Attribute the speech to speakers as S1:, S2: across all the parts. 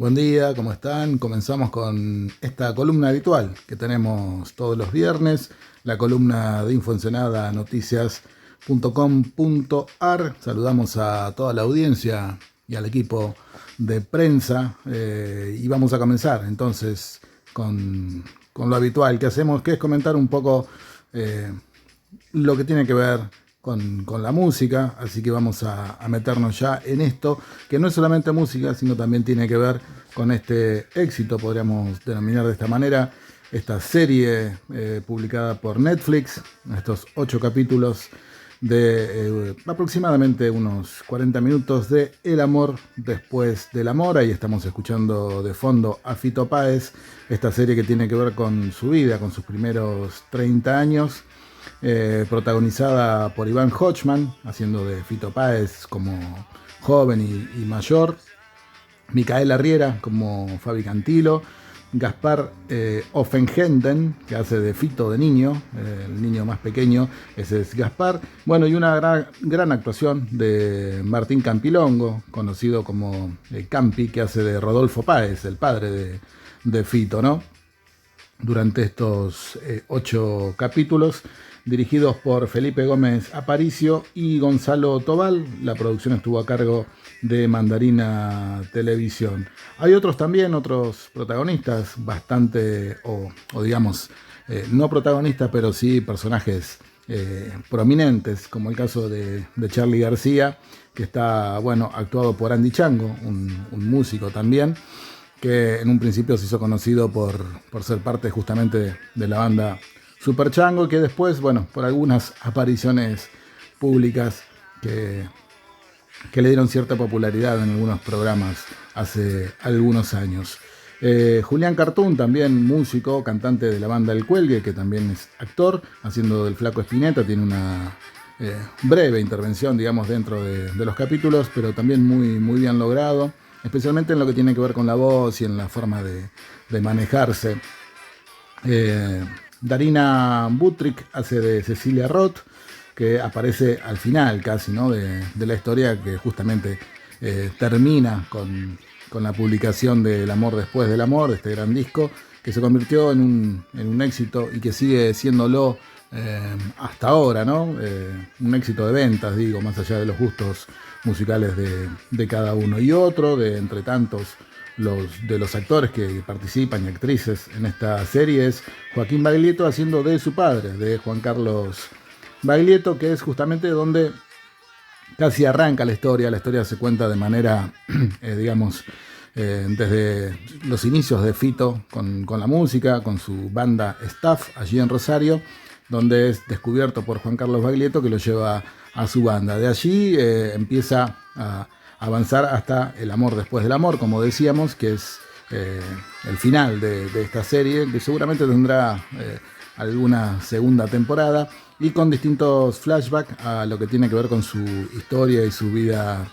S1: Buen día, ¿cómo están? Comenzamos con esta columna habitual que tenemos todos los viernes, la columna de Infoensenada Noticias.com.ar. Saludamos a toda la audiencia y al equipo de prensa y vamos a comenzar entonces con lo habitual que hacemos, que es comentar un poco eh, lo que tiene que ver con la música, así que vamos a meternos ya en esto, que no es solamente música, sino también tiene que ver con este éxito, podríamos denominar de esta manera, esta serie publicada por Netflix, estos 8 capítulos de aproximadamente unos 40 minutos de El amor después del amor. Ahí estamos escuchando de fondo a Fito Páez, esta serie que tiene que ver con su vida, con sus primeros 30 años, protagonizada por Iván Hochman, haciendo de Fito Páez como joven y mayor, Micaela Riera como Fabi Cantilo, Gaspar Offenhenden, que hace de Fito de niño, el niño más pequeño, ese es Gaspar. Bueno, y una gran actuación de Martín Campilongo, conocido como Campi, que hace de Rodolfo Páez, el padre de Fito, ¿no? Durante estos 8 capítulos, dirigidos por Felipe Gómez Aparicio y Gonzalo Tobal. La producción estuvo a cargo de Mandarina Televisión. Hay otros también, otros protagonistas, bastante, o digamos, no protagonistas, pero sí personajes prominentes, como el caso de Charly García, que está, bueno, actuado por Andy Chango, un músico también, que en un principio se hizo conocido por ser parte justamente de la banda Super Chango, que después, bueno, por algunas apariciones públicas que le dieron cierta popularidad en algunos programas hace algunos años. Julián Cartoon, también músico, cantante de la banda El Cuelgue, que también es actor, haciendo del Flaco Espineta, tiene una breve intervención, digamos, dentro de los capítulos, pero también muy bien logrado, especialmente en lo que tiene que ver con la voz y en la forma de manejarse. Darina Butrick hace de Cecilia Roth, que aparece al final casi, ¿no? de la historia, que justamente termina con la publicación de El amor después del amor, de este gran disco, que se convirtió en un éxito y que sigue siéndolo hasta ahora, ¿no? Un éxito de ventas, digo, más allá de los gustos musicales de cada uno. Y otro, de entre tantos de los actores que participan y actrices en esta serie, es Joaquín Baglietto, haciendo de su padre, de Juan Carlos Baglietto, que es justamente donde casi arranca la historia. La historia se cuenta de manera, digamos, desde los inicios de Fito con la música, con su banda Staff allí en Rosario, donde es descubierto por Juan Carlos Baglietto, que lo lleva a su banda. De allí empieza a avanzar hasta El amor después del amor, como decíamos, que es el final de esta serie, que seguramente tendrá alguna segunda temporada, y con distintos flashbacks a lo que tiene que ver con su historia y su vida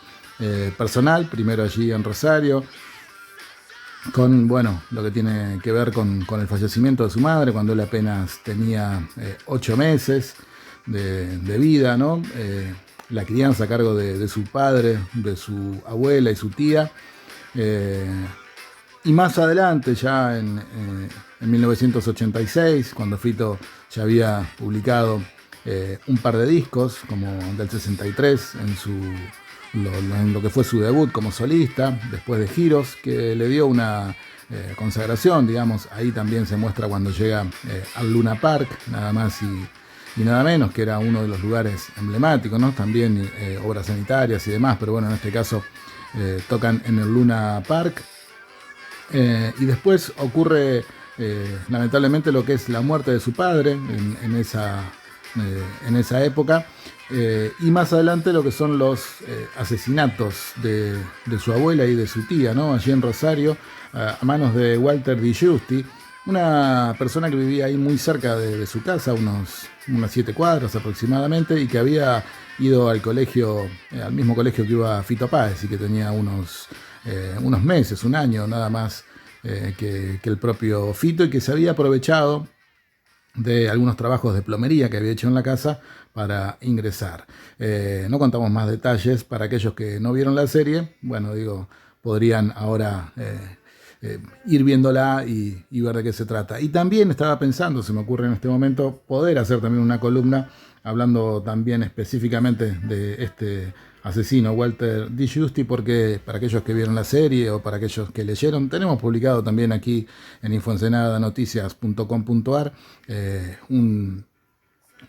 S1: personal, primero allí en Rosario, con, bueno, lo que tiene que ver con el fallecimiento de su madre, cuando él apenas tenía 8 meses de vida, ¿no? La crianza a cargo de su padre, de su abuela y su tía. Y más adelante, ya en 1986, cuando Fito ya había publicado un par de discos, como del 63, en lo que fue su debut como solista, después de Giros, que le dio una consagración, digamos. Ahí también se muestra cuando llega al Luna Park, nada más y nada menos, que era uno de los lugares emblemáticos, ¿no? También obras sanitarias y demás, pero bueno, en este caso tocan en el Luna Park. Y después ocurre lamentablemente lo que es la muerte de su padre en esa época, y más adelante lo que son los asesinatos de su abuela y de su tía, ¿no? Allí en Rosario, a manos de Walter Di Giusti, una persona que vivía ahí muy cerca de su casa, unas 7 cuadras aproximadamente, y que había ido al colegio, al mismo colegio que iba Fito Páez, y que tenía unos meses, un año nada más que el propio Fito, y que se había aprovechado de algunos trabajos de plomería que había hecho en la casa para ingresar. No contamos más detalles para aquellos que no vieron la serie. Bueno, digo, podrían ahora ir viéndola y ver de qué se trata. Y también estaba pensando, se me ocurre en este momento, poder hacer también una columna hablando también específicamente de este asesino, Walter D. Giusti, porque para aquellos que vieron la serie o para aquellos que leyeron, tenemos publicado también aquí en infoensenadanoticias.com.ar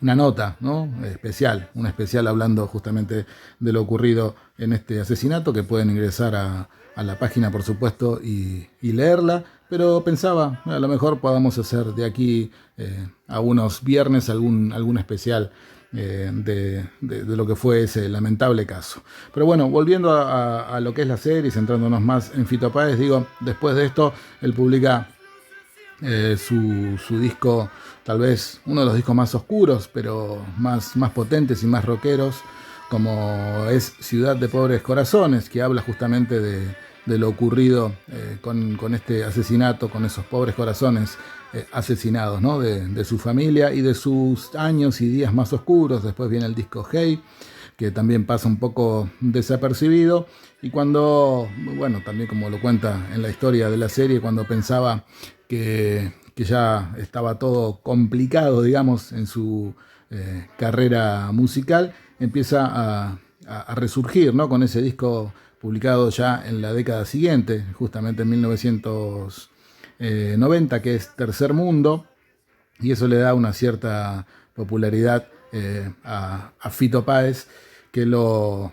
S1: una nota, ¿no? Un especial hablando justamente de lo ocurrido en este asesinato, que pueden ingresar a la página, por supuesto, y leerla. Pero pensaba, a lo mejor podamos hacer de aquí a unos viernes algún especial de lo que fue ese lamentable caso. Pero bueno, volviendo a lo que es la serie, centrándonos más en Fito Páez, digo, después de esto, él publica su disco, tal vez uno de los discos más oscuros, pero más potentes y más rockeros, como es Ciudad de Pobres Corazones, que habla justamente de lo ocurrido con este asesinato, con esos pobres corazones asesinados, ¿no? de su familia y de sus años y días más oscuros. Después viene el disco Hey, que también pasa un poco desapercibido, y cuando, bueno, también como lo cuenta en la historia de la serie, cuando pensaba que ya estaba todo complicado, digamos, en su carrera musical, empieza a resurgir, ¿no? Con ese disco publicado ya en la década siguiente, justamente en 1990, que es Tercer Mundo, y eso le da una cierta popularidad a Fito Páez, que lo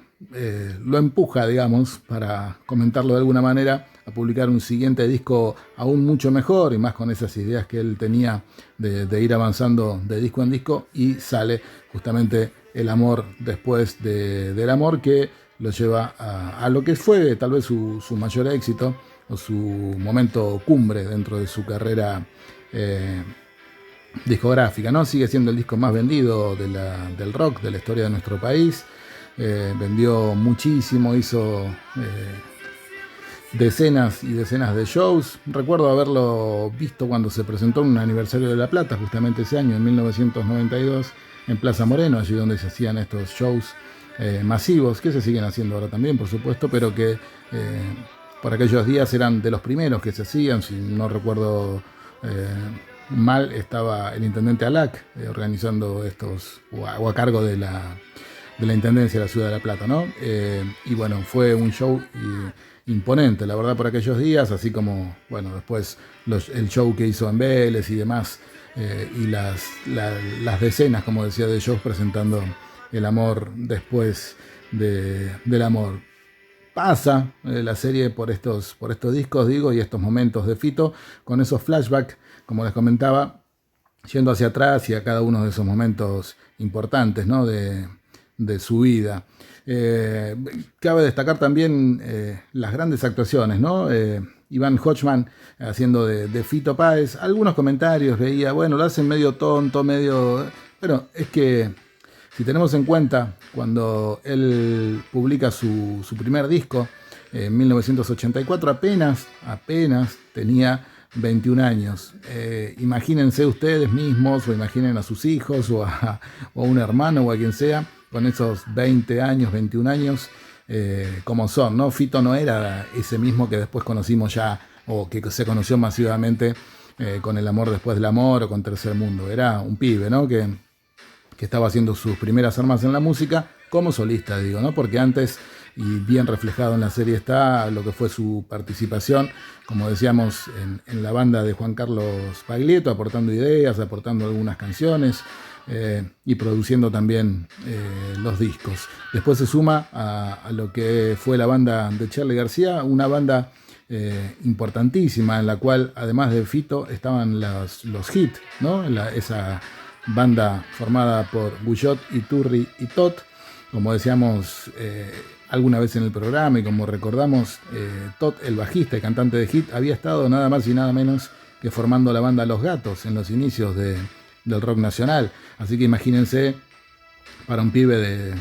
S1: empuja, digamos, para comentarlo de alguna manera, a publicar un siguiente disco aún mucho mejor, y más con esas ideas que él tenía de ir avanzando de disco en disco, y sale justamente El amor después del amor, que lo lleva a lo que fue tal vez su mayor éxito, o su momento cumbre dentro de su carrera discográfica, ¿no? Sigue siendo el disco más vendido del rock de la historia de nuestro país. Vendió muchísimo, hizo decenas y decenas de shows. Recuerdo haberlo visto cuando se presentó en un aniversario de La Plata, justamente ese año, en 1992, en Plaza Moreno, allí donde se hacían estos shows masivos, que se siguen haciendo ahora también, por supuesto, pero que por aquellos días eran de los primeros que se hacían. Si no recuerdo mal, estaba el intendente Alac organizando estos, o a cargo de la Intendencia de la Ciudad de La Plata, ¿no? Y bueno, fue un show imponente, la verdad, por aquellos días, así como, bueno, después el show que hizo en Vélez y demás, y las decenas, como decía, de shows presentando El amor después del amor. Pasa la serie por estos discos, digo, y estos momentos de Fito, con esos flashbacks, como les comentaba, yendo hacia atrás y a cada uno de esos momentos importantes, ¿no? de su vida. Cabe destacar también las grandes actuaciones, ¿no? Iván Hochman haciendo de Fito Páez. Algunos comentarios veía, bueno, lo hacen medio tonto, medio... Bueno, es que si tenemos en cuenta cuando él publica su primer disco en 1984, apenas tenía 21 años. Imagínense ustedes mismos, o imaginen a sus hijos, o a un hermano, o a quien sea, con esos 20 años, 21 años, como son, ¿no? Fito no era ese mismo que después conocimos ya, o que se conoció masivamente con El amor después del amor, o con Tercer Mundo. Era un pibe, ¿no? Que estaba haciendo sus primeras armas en la música como solista, digo, ¿no? Porque antes, y bien reflejado en la serie, está lo que fue su participación, como decíamos, en la banda de Juan Carlos Baglietto, aportando ideas, aportando algunas canciones, y produciendo también los discos. Después se suma a lo que fue la banda de Charly García, una banda importantísima, en la cual, además de Fito, estaban los hits, ¿no? Esa banda formada por Bullot, Iturri y Tot, como decíamos alguna vez en el programa, y como recordamos, Tot, el bajista y cantante de Hit, había estado nada más y nada menos que formando la banda Los Gatos en los inicios del rock nacional. Así que imagínense, para un pibe de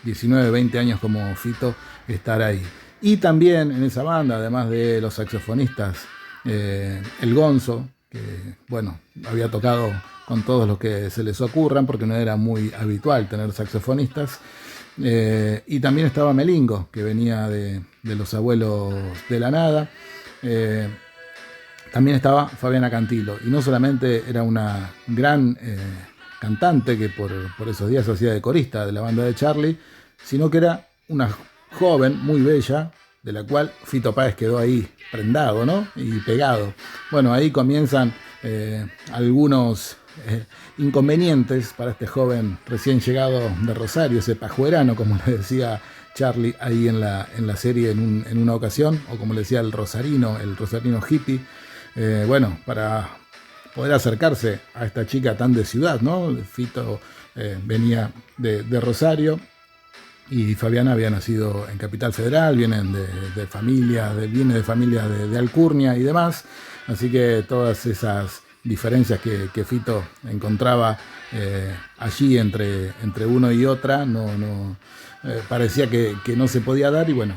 S1: 19, 20 años como Fito, estar ahí. Y también en esa banda, además de los saxofonistas, el Gonzo, que bueno, había tocado con todos los que se les ocurran, porque no era muy habitual tener saxofonistas. Y también estaba Melingo, que venía de de Los Abuelos de la Nada. También estaba Fabiana Cantilo, y no solamente era una gran cantante que por esos días hacía de corista de la banda de Charly, sino que era una joven muy bella, de la cual Fito Páez quedó ahí prendado, ¿no? Y pegado. Bueno, ahí comienzan algunos inconvenientes para este joven recién llegado de Rosario, ese pajuerano, como le decía Charly ahí en la serie en una ocasión, o como le decía el rosarino hippie. Bueno, para poder acercarse a esta chica tan de ciudad, ¿no? Fito venía de Rosario, y Fabiana había nacido en Capital Federal, vienen de familia de Alcurnia y demás, así que todas esas diferencias que Fito encontraba allí entre uno y otra, parecía que no se podía dar, y bueno,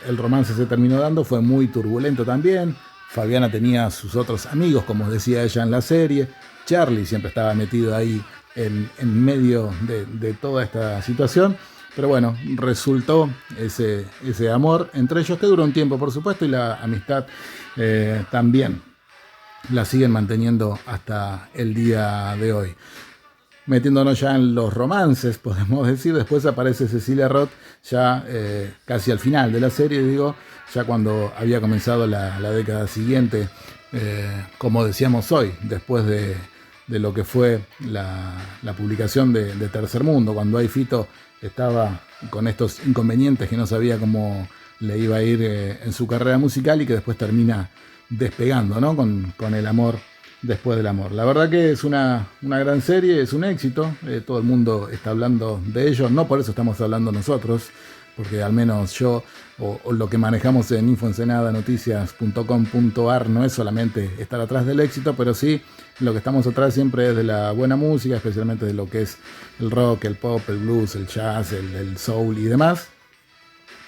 S1: el romance se terminó dando, fue muy turbulento también. Fabiana tenía sus otros amigos, como decía ella en la serie. Charly siempre estaba metido ahí en medio de toda esta situación. Pero bueno, resultó ese amor entre ellos, que duró un tiempo, por supuesto, y la amistad también la siguen manteniendo hasta el día de hoy. Metiéndonos ya en los romances, podemos decir, después aparece Cecilia Roth ya casi al final de la serie, digo, ya cuando había comenzado la década siguiente, como decíamos hoy, después de lo que fue la publicación de Tercer Mundo, cuando ahí Fito estaba con estos inconvenientes que no sabía cómo le iba a ir en su carrera musical, y que después termina despegando, ¿no? con el amor después del amor. La verdad que es una gran serie, es un éxito, todo el mundo está hablando de ello, no por eso estamos hablando nosotros, porque al menos yo o lo que manejamos en infoensenadanoticias.com.ar no es solamente estar atrás del éxito, pero sí lo que estamos atrás siempre es de la buena música, especialmente de lo que es el rock, el pop, el blues, el jazz, el soul y demás.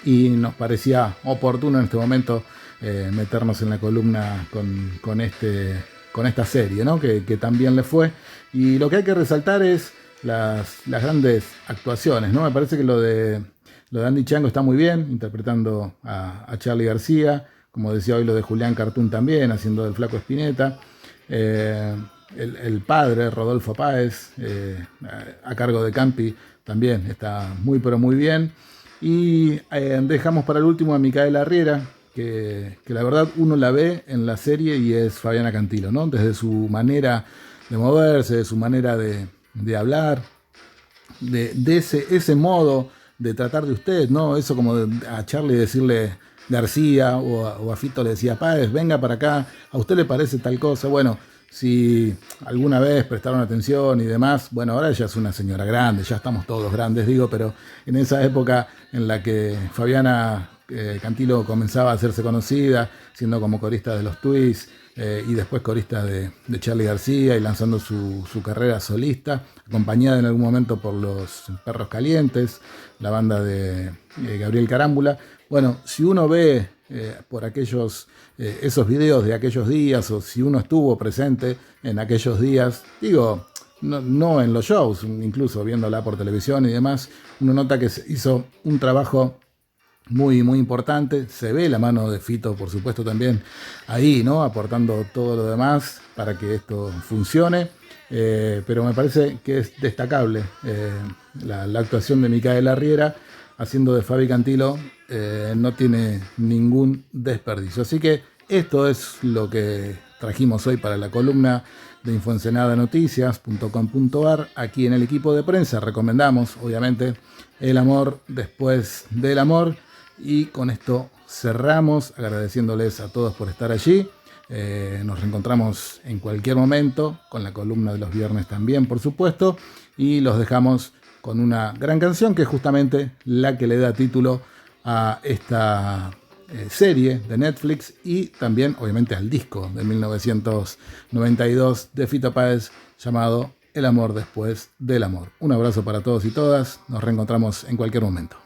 S1: Y nos parecía oportuno en este momento meternos en la columna con esta serie, ¿no? que también le fue. Y lo que hay que resaltar es las grandes actuaciones, ¿no? Me parece que lo de Andy Chango está muy bien, interpretando a Charly García, como decía hoy lo de Julián Cartoon también, haciendo del Flaco Spinetta. El padre, Rodolfo Páez, a cargo de Campi, también está muy pero muy bien. Y dejamos para el último a Micaela Riera, que la verdad uno la ve en la serie y es Fabiana Cantilo, ¿no? Desde su manera de moverse, de su manera de hablar, de ese modo de tratar de usted, ¿no? Eso como a Charly decirle García, o a Fito le decía Páez, venga para acá, a usted le parece tal cosa. Bueno, si alguna vez prestaron atención y demás, bueno, ahora ella es una señora grande, ya estamos todos grandes, digo, pero en esa época en la que Fabiana Cantilo comenzaba a hacerse conocida, siendo como corista de los Twists, y después corista de Charly García, y lanzando su carrera solista, acompañada en algún momento por los Perros Calientes, la banda de Gabriel Carámbula. Bueno, si uno ve por esos videos de aquellos días, o si uno estuvo presente en aquellos días, digo, no en los shows, incluso viéndola por televisión y demás, uno nota que se hizo un trabajo muy, muy importante. Se ve la mano de Fito, por supuesto, también ahí, ¿no? Aportando todo lo demás para que esto funcione. Pero me parece que es destacable la actuación de Micaela Riera, haciendo de Fabi Cantilo, no tiene ningún desperdicio. Así que esto es lo que trajimos hoy para la columna de infoensenadanoticias.com.ar. Aquí en el equipo de prensa recomendamos, obviamente, El amor después del amor. Y con esto cerramos, agradeciéndoles a todos por estar allí. Nos reencontramos en cualquier momento, con la columna de los viernes también, por supuesto. Y los dejamos con una gran canción, que es justamente la que le da título a esta serie de Netflix, y también, obviamente, al disco de 1992 de Fito Páez, llamado El amor después del amor. Un abrazo para todos y todas. Nos reencontramos en cualquier momento.